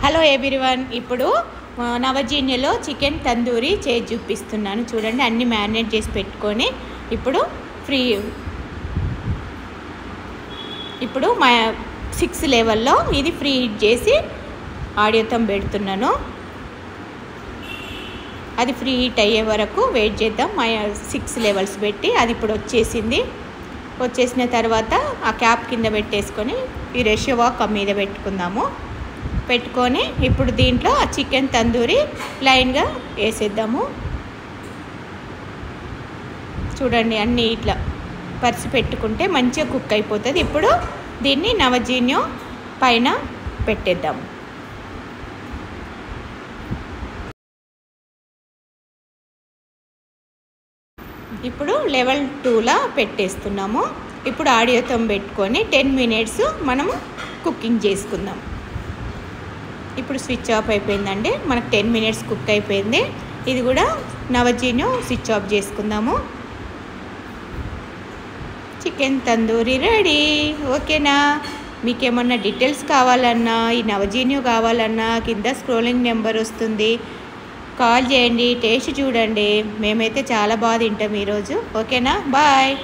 Hello everyone, ఇప్పుడు నవజీన్యలో chicken tandoori చేసి చూపిస్తున్నాను. చూడండి, అన్ని మ్యారినేట్ చేసి పెట్టుకొని ఇప్పుడు మా 6 లెవెల్లో ఇది ఫ్రీ హీట్ చేసి ఆడియోతో పెడుతున్నాను. అది ఫ్రీ హీట్ అయ్యే వరకు వెయిట్ చేద్దాం. మా 6 లెవెల్స్ పెట్టి అది ఇప్పుడు వచ్చేసిన తర్వాత ఆ క్యాప్ కింద పెట్టేసుకొని ఈ రేషియో వాక్ మీద పెట్టుకొని ఇప్పుడు దీంట్లో ఆ చికెన్ తందూరి లైన్గా వేసేద్దాము. చూడండి, అన్నీ ఇట్లా పరిచి పెట్టుకుంటే మంచిగా కుక్ అయిపోతుంది. ఇప్పుడు దీన్ని నవజీన్యం పైన పెట్టేద్దాము. ఇప్పుడు లెవెల్ 2లా పెట్టేస్తున్నాము. ఇప్పుడు ఆడియోతో పెట్టుకొని 10 మినిట్స్ మనము కుకింగ్ చేసుకుందాం. ఇప్పుడు స్విచ్ ఆఫ్ అయిపోయిందండి. మనకు 10 మినిట్స్ కుక్ అయిపోయింది. ఇది కూడా నవజీన్యం స్విచ్ ఆఫ్ చేసుకుందాము. Chicken tandoori ready. ఓకేనా? మీకేమన్నా డీటెయిల్స్ కావాలన్నా, ఈ నవజీన్యం కావాలన్నా కింద స్క్రోలింగ్ నెంబర్ వస్తుంది, కాల్ చేయండి. టేస్ట్ చూడండి. మేమైతే చాలా బాగా తింటాం ఈరోజు. ఓకేనా? బాయ్.